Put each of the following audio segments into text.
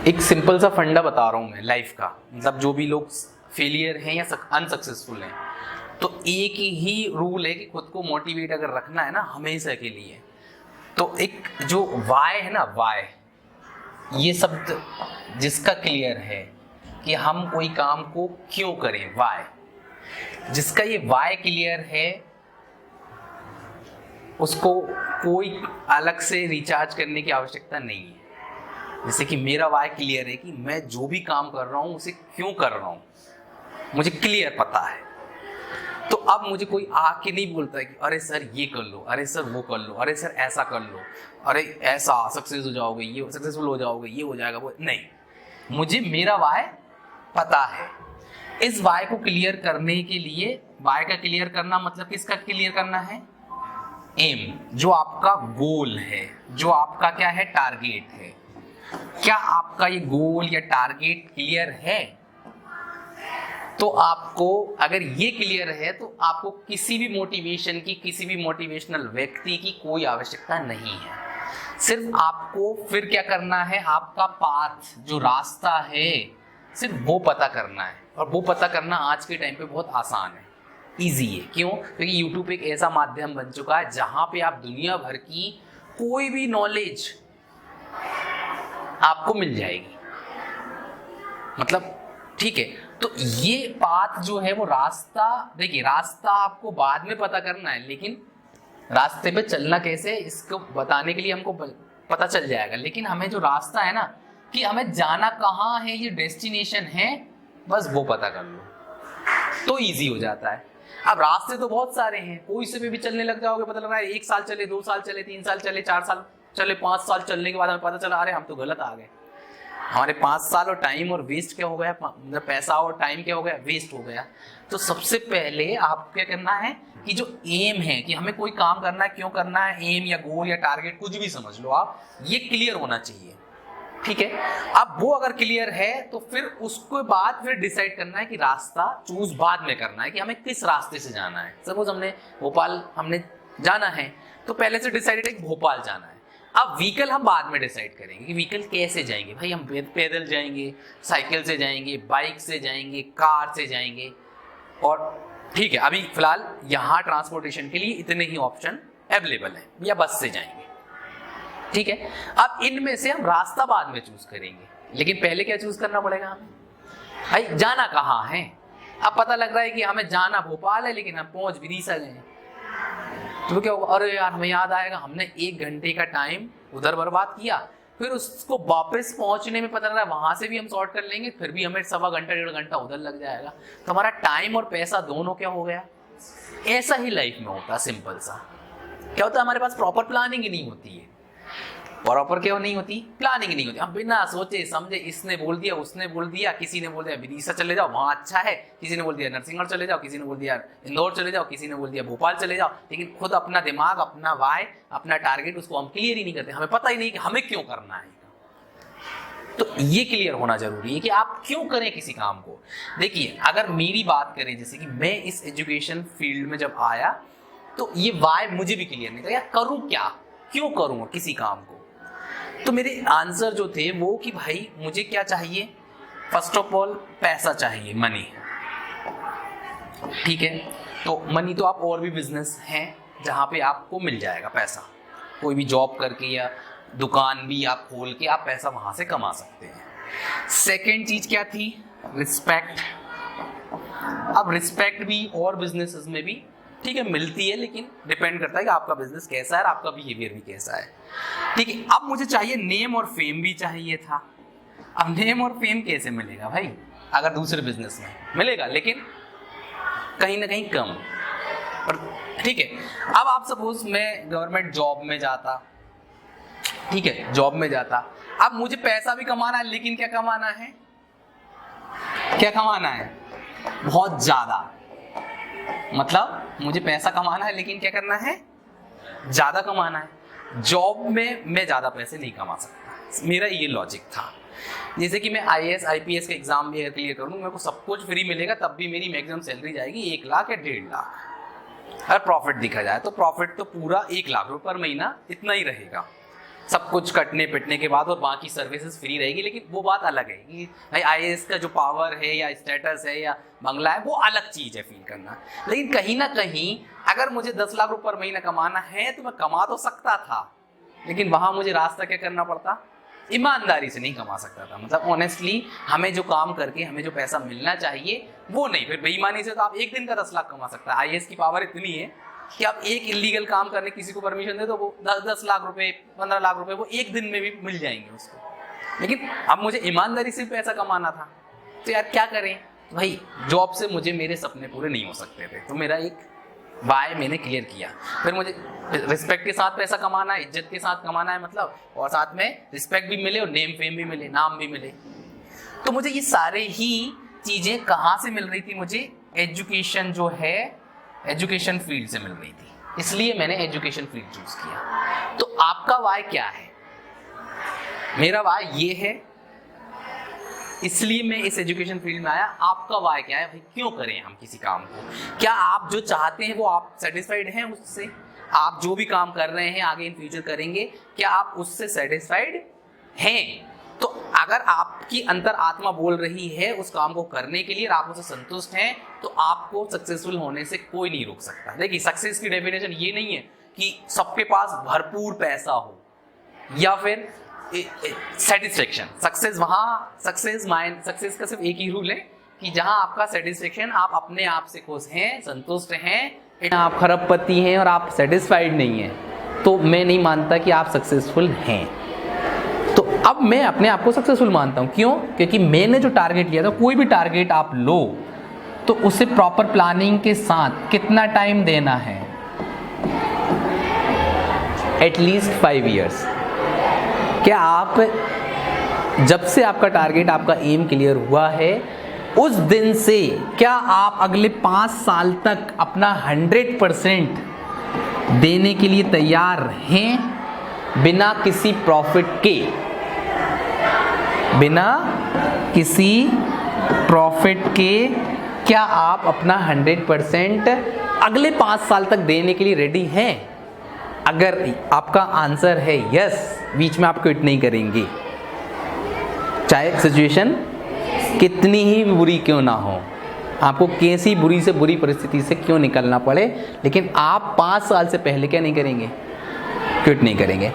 एक सिंपल सा फंडा बता रहा हूं मैं लाइफ का, मतलब जो भी लोग फेलियर हैं या अनसक्सेसफुल हैं, तो एक ही रूल है कि खुद को मोटिवेट अगर रखना है ना हमेशा के लिए, तो एक जो वाई है ना, वाई ये शब्द जिसका क्लियर है कि हम कोई काम को क्यों करें, वाई, जिसका ये वाई क्लियर है उसको कोई अलग से रिचार्ज करने की आवश्यकता नहीं है। जैसे कि मेरा वाई क्लियर है कि मैं जो भी काम कर रहा हूं उसे क्यों कर रहा हूं, मुझे क्लियर पता है। तो अब मुझे कोई आके नहीं बोलता है कि अरे सर ये कर लो, अरे सर वो कर लो, अरे सर ऐसा कर लो, अरे ऐसा सक्सेस हो जाओगे, ये सक्सेसफुल हो जाओगे, ये हो जाएगा, वो नहीं। मुझे मेरा वाई पता है। इस वाई को क्लियर करने के लिए, वाई का क्लियर करना मतलब किसका क्लियर करना है, एम, जो आपका गोल है, जो आपका क्या है, टारगेट है। क्या आपका ये गोल या टारगेट क्लियर है? तो आपको अगर ये क्लियर है तो आपको किसी भी मोटिवेशन की, किसी भी मोटिवेशनल व्यक्ति की कोई आवश्यकता नहीं है। सिर्फ आपको फिर क्या करना है, आपका पाथ, जो रास्ता है, सिर्फ वो पता करना है। और वो पता करना आज के टाइम पे बहुत आसान है, इजी है। क्यों? क्योंकि YouTube एक ऐसा माध्यम बन चुका है जहां पे आप दुनिया भर की कोई भी नॉलेज आपको मिल जाएगी। मतलब ठीक है, तो ये पाथ जो है वो रास्ता, देखिए रास्ता आपको बाद में पता करना है, लेकिन रास्ते पे चलना कैसे इसको बताने के लिए हमको पता चल जाएगा। लेकिन हमें जो रास्ता है ना, कि हमें जाना कहाँ है, ये डेस्टिनेशन है, बस वो पता कर लो तो इजी हो जाता है। अब रास्ते तो बहुत सारे हैं, कोई से भी चलने लग जाओगे, पता लग रहा है 1 साल चले, 2 साल चले, 3 साल चले, 4 साल चले, 5 साल चलने के बाद हमें पता चला अरे हम तो गलत आ गए, हमारे 5 साल और टाइम और वेस्ट क्या हो गया, मतलब पैसा और टाइम क्या हो गया, वेस्ट हो गया। तो सबसे पहले आपको क्या करना है कि जो एम है कि हमें कोई काम करना है, क्यों करना है, एम या गोल या टारगेट कुछ भी समझ लो आप, ये क्लियर होना चाहिए। ठीक है, अब वो अगर क्लियर है तो फिर उसके बाद फिर डिसाइड करना है कि रास्ता चूज बाद में करना है कि हमें किस रास्ते से जाना है। सपोज हमने भोपाल हमने जाना है, तो पहले से डिसाइडेड है कि भोपाल जाना है। अब व्हीकल हम बाद में डिसाइड करेंगे कि व्हीकल कैसे जाएंगे, भाई हम पैदल जाएंगे, साइकिल से जाएंगे, बाइक से जाएंगे, कार से जाएंगे। और ठीक है, अभी फिलहाल यहाँ ट्रांसपोर्टेशन के लिए इतने ही ऑप्शन अवेलेबल हैं, या बस से जाएंगे। ठीक है, अब इनमें से हम रास्ता बाद में चूज करेंगे, लेकिन पहले क्या चूज करना पड़ेगा हमें, भाई जाना कहाँ है। अब पता लग रहा है कि हमें जाना भोपाल है, लेकिन हम पहुंच भी नहीं सके, तो क्या होगा, अरे यार हमें याद आएगा हमने 1 घंटे का टाइम उधर बर्बाद किया, फिर उसको वापस पहुंचने में पता लग रहा है वहां से भी हम सॉर्ट कर लेंगे, फिर भी हमें 1.25 घंटा 1.5 घंटा उधर लग जाएगा। तो हमारा टाइम और पैसा दोनों क्या हो गया। ऐसा ही लाइफ में होता है, सिंपल सा। क्या होता है, हमारे पास प्रॉपर प्लानिंग ही नहीं होती है। प्रॉपर क्या नहीं होती, प्लानिंग नहीं होती। हम बिना सोचे समझे, इसने बोल दिया, उसने बोल दिया, किसी ने बोल दिया विदिशा चले जाओ वहां अच्छा है, किसी ने बोल दिया नरसिंहगढ़ चले जाओ, किसी ने बोल दिया इंदौर चले जाओ, किसी ने बोल दिया भोपाल चले जाओ, लेकिन खुद अपना दिमाग, अपना वाई, अपना टारगेट उसको हम क्लियर ही नहीं करते। हमें पता ही नहीं कि हमें क्यों करना है। तो ये क्लियर होना जरूरी है कि आप क्यों करें किसी काम को। देखिए अगर मेरी बात करें, जैसे कि मैं इस एजुकेशन फील्ड में जब आया तो ये वाई मुझे भी क्लियर नहीं था, यार करूं क्या, क्यों करूं किसी काम को। तो मेरे आंसर जो थे वो कि भाई मुझे क्या चाहिए, फर्स्ट ऑफ ऑल पैसा चाहिए, मनी। ठीक है, तो मनी तो आप और भी बिजनेस हैं जहां पे आपको मिल जाएगा पैसा, कोई भी जॉब करके या दुकान भी आप खोल के आप पैसा वहां से कमा सकते हैं। सेकेंड चीज क्या थी, रिस्पेक्ट। अब रिस्पेक्ट भी और बिजनेसेस में भी ठीक है मिलती है, लेकिन डिपेंड करता है कि आपका बिजनेस कैसा है और आपका बिहेवियर भी कैसा है। ठीक है, अब मुझे चाहिए नेम और फेम भी चाहिए था। अब नेम और फेम कैसे मिलेगा भाई, अगर दूसरे बिजनेस में मिलेगा, लेकिन कहीं ना कहीं कम। और ठीक है, अब आप सपोज मैं गवर्नमेंट जॉब में जाता, ठीक है जॉब में जाता, अब मुझे पैसा भी कमाना है, लेकिन क्या कमाना है, क्या कमाना है, बहुत ज्यादा। मतलब मुझे पैसा कमाना है, लेकिन क्या करना है, ज्यादा कमाना है। जॉब में मैं ज्यादा पैसे नहीं कमा सकता, मेरा ये लॉजिक था। जैसे कि मैं IAS IPS का एग्जाम भी क्लियर कर लूँ, मेरे को सब कुछ फ्री मिलेगा, तब भी मेरी मैक्सिमम सैलरी जाएगी 1 लाख या 1.5 लाख। अगर प्रॉफिट दिखा जाए तो प्रॉफिट तो पूरा 1 लाख रुपये पर महीना इतना ही रहेगा। सब कुछ कटने पिटने के बाद और बाकी सर्विसेज फ्री रहेगी, लेकिन वो बात अलग है कि भाई आईएएस का जो पावर है या स्टेटस है या बंगला है वो अलग चीज़ है फील करना। लेकिन कहीं ना कहीं अगर मुझे 10 लाख रुपये पर महीना कमाना है तो मैं कमा तो सकता था, लेकिन वहाँ मुझे रास्ता क्या करना पड़ता, ईमानदारी से नहीं कमा सकता था। मतलब ऑनेस्टली हमें जो काम करके हमें जो पैसा मिलना चाहिए वो नहीं, फिर बेईमानी से तो आप एक दिन का 10 लाख कमा सकता है। आईएएस की पावर इतनी है कि आप एक इलीगल काम करने किसी को परमिशन दे तो वो 10 लाख रुपए 15 लाख रुपए वो एक दिन में भी मिल जाएंगे उसको। लेकिन अब मुझे ईमानदारी से पैसा कमाना था, तो यार क्या करें भाई, जॉब से मुझे मेरे सपने पूरे नहीं हो सकते थे, तो मेरा एक वाई मैंने क्लियर किया। फिर मुझे रिस्पेक्ट के साथ पैसा कमाना है, इज्जत के साथ कमाना है, मतलब और साथ में रिस्पेक्ट भी मिले और नेम फेम भी मिले, नाम भी मिले। तो मुझे ये सारे ही चीजें कहाँ से मिल रही थी, मुझे एजुकेशन जो है एजुकेशन फील्ड से मिल रही थी, इसलिए मैंने एजुकेशन फील्ड चूज किया। तो आपका वाई क्या है? मेरा वाई ये है, इसलिए मैं इस एजुकेशन फील्ड में आया। आपका वाई क्या है भाई, क्यों करें हम किसी काम को? क्या आप जो चाहते हैं वो आप सेटिस्फाइड हैं उससे? आप जो भी काम कर रहे हैं आगे इन फ्यूचर करेंगे, क्या आप उससे सेटिस्फाइड हैं? तो अगर आपकी अंतर आत्मा बोल रही है उस काम को करने के लिए और आप उससे संतुष्ट हैं, तो आपको सक्सेसफुल होने से कोई नहीं रोक सकता। देखिए, सक्सेस की डेफिनेशन ये नहीं है कि सबके पास भरपूर पैसा हो या फिर सेटिस्फेक्शन। सक्सेस वहाँ सक्सेस का सिर्फ एक ही रूल है कि जहां आपका सेटिस्फेक्शन, आप अपने आप से खुश हैं, संतुष्ट हैं। आप खरबपति हैं और आप सेटिस्फाइड नहीं हैं, तो मैं नहीं मानता कि आप सक्सेसफुल हैं। तो अब मैं अपने आप को सक्सेसफुल मानता हूं। क्यों? क्योंकि मैंने जो टारगेट लिया था, कोई भी टारगेट आप लो तो उसे प्रॉपर प्लानिंग के साथ कितना टाइम देना है, एटलीस्ट 5 ईयर्स। क्या आप जब से आपका टारगेट, आपका एम क्लियर हुआ है, उस दिन से क्या आप अगले 5 साल तक अपना 100% देने के लिए तैयार हैं, बिना किसी प्रॉफिट के? बिना किसी प्रॉफिट के क्या आप अपना 100% अगले 5 साल तक देने के लिए रेडी हैं? अगर आपका आंसर है यस, बीच में आप क्विट नहीं करेंगे, चाहे सिचुएशन कितनी ही बुरी क्यों ना हो, आपको कैसी बुरी से बुरी परिस्थिति से क्यों निकलना पड़े, लेकिन आप 5 साल से पहले क्या नहीं करेंगे, क्विट नहीं करेंगे।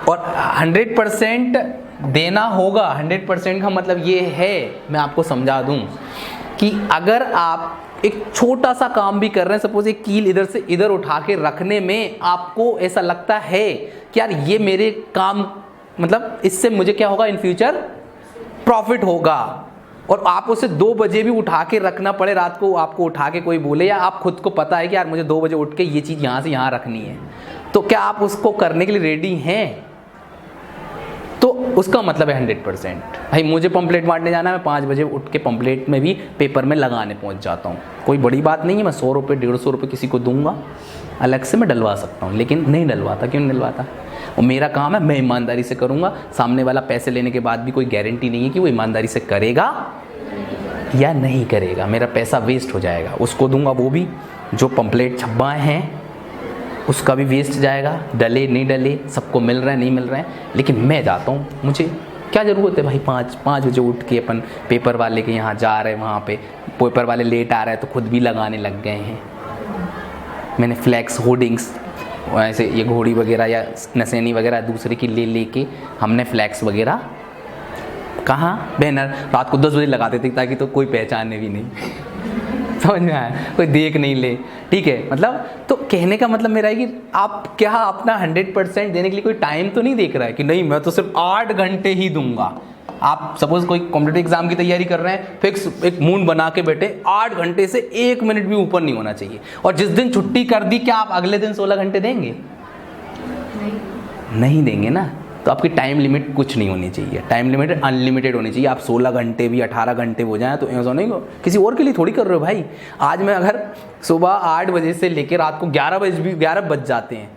और 100% देना होगा। 100% का मतलब ये है, मैं आपको समझा दूं कि अगर आप एक छोटा सा काम भी कर रहे हैं, सपोज एक कील इधर से इधर उठा के रखने में आपको ऐसा लगता है कि यार ये मेरे काम, मतलब इससे मुझे क्या होगा, इन फ्यूचर प्रॉफिट होगा, और आप उसे 2 बजे भी उठा के रखना पड़े, रात को आपको उठा के कोई बोले, या आप खुद को पता है कि यार मुझे 2 बजे उठ के ये चीज़ यहाँ से यहाँ रखनी है, तो क्या आप उसको करने के लिए रेडी हैं? तो उसका मतलब है 100%। भाई मुझे पंपलेट बांटने जाना है, मैं 5 बजे उठ के पंपलेट में भी पेपर में लगाने पहुंच जाता हूँ। कोई बड़ी बात नहीं है, मैं 100 रुपये 150 रुपये किसी को दूंगा, अलग से मैं डलवा सकता हूँ, लेकिन नहीं डलवाता। क्यों नहीं डलवाता? और मेरा काम है, मैं ईमानदारी से करूँगा। सामने वाला पैसे लेने के बाद भी कोई गारंटी नहीं है कि वो ईमानदारी से करेगा या नहीं करेगा। मेरा पैसा वेस्ट हो जाएगा, उसको दूंगा वो भी, जो पंपलेट छपवाए हैं उसका भी वेस्ट जाएगा, डले नहीं डले, सबको मिल रहा है नहीं मिल रहा है, लेकिन मैं जाता हूँ। मुझे क्या ज़रूरत है भाई 5 बजे उठ के अपन पेपर वाले के यहाँ जा रहे हैं, वहाँ पे पेपर वाले लेट आ रहे हैं तो खुद भी लगाने लग गए हैं। मैंने फ्लैक्स होर्डिंग्स ऐसे ये घोड़ी वगैरह या नसैनी वगैरह दूसरे की ले के हमने फ्लैक्स वगैरह कहाँ, बैनर रात को 10 बजे लगाते थे ताकि तो कोई पहचाने भी नहीं समझ में आया, कोई देख नहीं ले, ठीक है। मतलब तो कहने का मतलब मेरा है कि आप क्या अपना 100% देने के लिए कोई टाइम तो नहीं देख रहा है कि नहीं मैं तो सिर्फ 8 घंटे ही दूंगा। आप सपोज कोई कॉम्पिटिटिव एग्जाम की तैयारी कर रहे हैं, फिक्स एक मून बना के बैठे, 8 घंटे से 1 मिनट भी ऊपर नहीं होना चाहिए। और जिस दिन छुट्टी कर दी, क्या आप अगले दिन 16 घंटे देंगे? नहीं देंगे ना। तो आपकी टाइम लिमिट कुछ नहीं होनी चाहिए, टाइम लिमिट अनलिमिटेड होनी चाहिए। आप 16 घंटे भी 18 घंटे हो जाए तो ऐसा नहीं, किसी और के लिए थोड़ी कर रहे हो भाई। आज मैं अगर सुबह 8 बजे से लेकर रात को 11 बज जाते हैं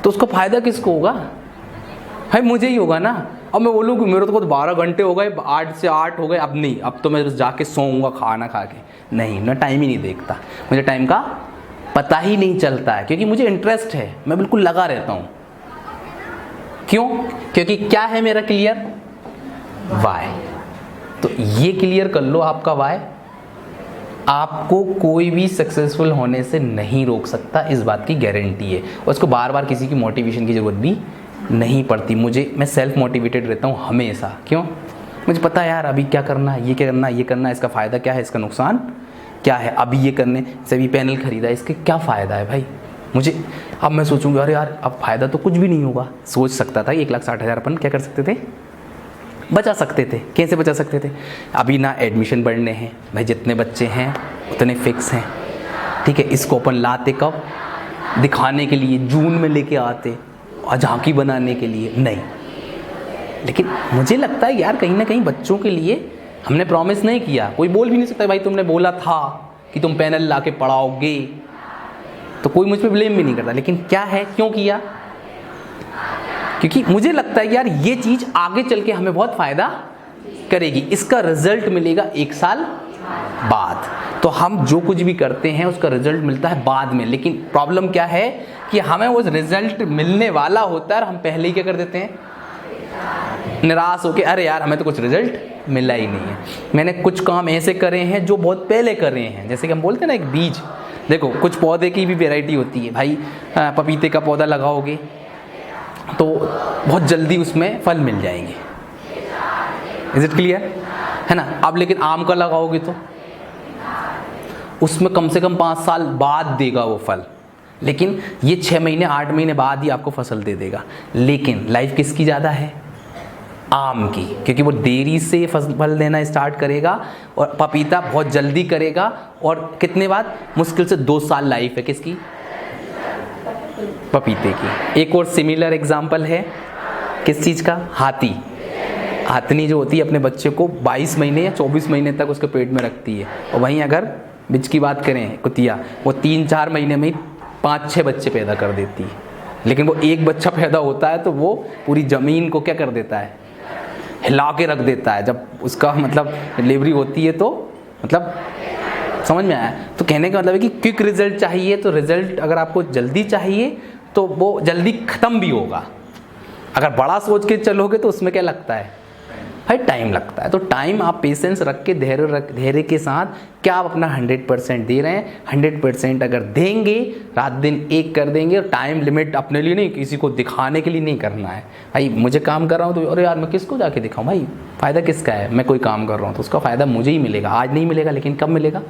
तो उसका फायदा किसको होगा भाई? मुझे ही होगा ना। अब मैं बोलूँ कि मेरे तो खुद 12 घंटे हो गए, 8 से 8 हो गए, अब नहीं, अब तो मैं बस जाके सोऊंगा खाना खा के। नहीं, मैं टाइम ही नहीं देखता, मुझे टाइम का पता ही नहीं चलता है, क्योंकि मुझे इंटरेस्ट है, मैं बिल्कुल लगा रहता हूँ। क्यों? क्योंकि क्या है मेरा क्लियर? वाई। तो ये क्लियर कर लो आपका वाई, आपको कोई भी सक्सेसफुल होने से नहीं रोक सकता, इस बात की गारंटी है। और उसको बार बार किसी की मोटिवेशन की ज़रूरत भी नहीं पड़ती। मैं सेल्फ मोटिवेटेड रहता हूँ हमेशा। क्यों? मुझे पता है यार अभी क्या करना है, ये क्या करना है, ये करना है, इसका फ़ायदा क्या है, इसका नुकसान क्या है। अभी ये करने से भी पैनल खरीदा, इसके क्या फ़ायदा है भाई मुझे। अब मैं सोचूंगा अरे यार अब फ़ायदा तो कुछ भी नहीं होगा। सोच सकता था 1,60,000 अपन क्या कर सकते थे, बचा सकते थे। कैसे बचा सकते थे? अभी ना एडमिशन बढ़ने हैं भाई, जितने बच्चे हैं उतने फिक्स हैं, ठीक है। इसको अपन लाते कब? दिखाने के लिए, जून में लेके आते और झांकी बनाने के लिए नहीं। लेकिन मुझे लगता है यार कहीं ना कहीं बच्चों के लिए हमने प्रॉमिस नहीं किया। कोई बोल भी नहीं सकता भाई तुमने बोला था कि तुम पैनल ला के पढ़ाओगे, तो कोई मुझ पर ब्लेम भी नहीं करता। लेकिन क्या है, क्यों किया? क्योंकि मुझे लगता है यार ये चीज़ आगे चल के हमें बहुत फ़ायदा करेगी, इसका रिजल्ट मिलेगा 1 साल बाद। तो हम जो कुछ भी करते हैं उसका रिजल्ट मिलता है बाद में। लेकिन प्रॉब्लम क्या है कि हमें वो रिजल्ट मिलने वाला होता है और हम पहले ही क्या कर देते हैं, निराश होकर अरे यार हमें तो कुछ रिजल्ट मिला ही नहीं है। मैंने कुछ काम ऐसे करे हैं जो बहुत पहले कर रहे हैं, जैसे कि हम बोलते हैं ना एक बीज। देखो कुछ पौधे की भी वैरायटी होती है भाई, पपीते का पौधा लगाओगे तो बहुत जल्दी उसमें फल मिल जाएंगे। Is it clear? है ना। अब लेकिन आम का लगाओगे तो उसमें कम से कम 5 साल बाद देगा वो फल, लेकिन ये 6 महीने 8 महीने बाद ही आपको फसल दे देगा। लेकिन लाइफ किसकी ज़्यादा है? आम की, क्योंकि वो देरी से फल देना स्टार्ट करेगा और पपीता बहुत जल्दी करेगा। और कितने बाद? मुश्किल से 2 साल लाइफ है किसकी? पपीते की। एक और सिमिलर एग्जाम्पल है किस चीज़ का? हाथी। हाथनी जो होती है अपने बच्चे को 22 महीने या 24 महीने तक उसके पेट में रखती है। और वहीं अगर बिच की बात करें कुतिया, वो 3-4 महीने में ही 5-6 बच्चे पैदा कर देती है। लेकिन वो एक बच्चा पैदा होता है तो वो पूरी ज़मीन को क्या कर देता है, हिला के रख देता है। जब उसका मतलब डिलीवरी होती है तो मतलब समझ में आया? तो कहने का मतलब है कि क्विक रिजल्ट चाहिए, तो रिजल्ट अगर आपको जल्दी चाहिए तो वो जल्दी ख़त्म भी होगा। अगर बड़ा सोच के चलोगे तो उसमें क्या लगता है भाई, टाइम लगता है। तो टाइम आप पेशेंस रख के धैर्य के साथ क्या आप अपना 100% दे रहे हैं, 100% अगर देंगे, रात दिन एक कर देंगे। और टाइम लिमिट अपने लिए नहीं, किसी को दिखाने के लिए नहीं करना है। भाई मुझे काम कर रहा हूँ तो अरे यार मैं किसको जाके दिखाऊँ भाई, फ़ायदा किसका है? मैं कोई काम कर रहा हूँ तो उसका फ़ायदा मुझे ही मिलेगा। आज नहीं मिलेगा लेकिन कब मिलेगा?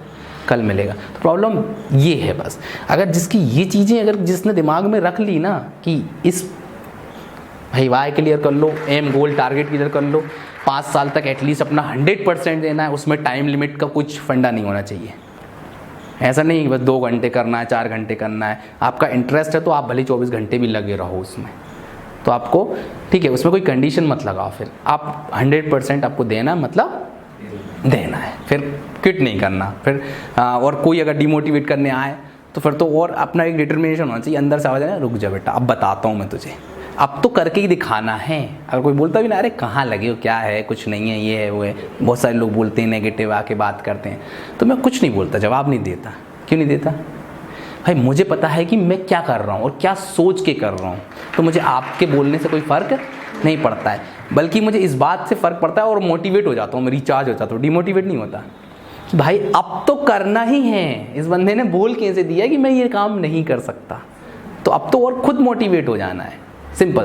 कल मिलेगा। तो प्रॉब्लम ये है बस। अगर जिसकी ये चीज़ें अगर जिसने दिमाग में रख ली ना कि इस भाई वाई क्लियर कर लो, एम गोल टारगेट क्लियर कर लो, 5 साल तक एटलीस्ट अपना 100% देना है, उसमें टाइम लिमिट का कुछ फंडा नहीं होना चाहिए। ऐसा नहीं बस 2 घंटे करना है, 4 घंटे करना है। आपका इंटरेस्ट है तो आप भले 24 घंटे भी लगे रहो उसमें, तो आपको ठीक है, उसमें कोई कंडीशन मत लगाओ। फिर आप 100% आपको देना मतलब देना है, फिर क्विट नहीं करना। फिर और कोई अगर डिमोटिवेट करने आए तो फिर तो और अपना एक डिटर्मिनेशन होना चाहिए अंदर से, आवाज़ है रुक जा बेटा अब बताता हूँ मैं तुझे, अब तो करके ही दिखाना है। अगर कोई बोलता भी ना अरे कहाँ लगे हो, क्या है, कुछ नहीं है, ये है वो है, बहुत सारे लोग बोलते हैं नेगेटिव आके बात करते हैं, तो मैं कुछ नहीं बोलता, जवाब नहीं देता। क्यों नहीं देता भाई? मुझे पता है कि मैं क्या कर रहा हूँ और क्या सोच के कर रहा हूँ, तो मुझे आपके बोलने से कोई फ़र्क नहीं पड़ता है, बल्कि मुझे इस बात से फ़र्क पड़ता है और मोटिवेट हो जाता हूँ, मैं रिचार्ज हो जाता हूँ, डिमोटिवेट नहीं होता कि भाई अब तो करना ही है। इस बंदे ने बोल कैसे दिया कि मैं ये काम नहीं कर सकता, तो अब तो और खुद मोटिवेट हो जाना है, सिंपल।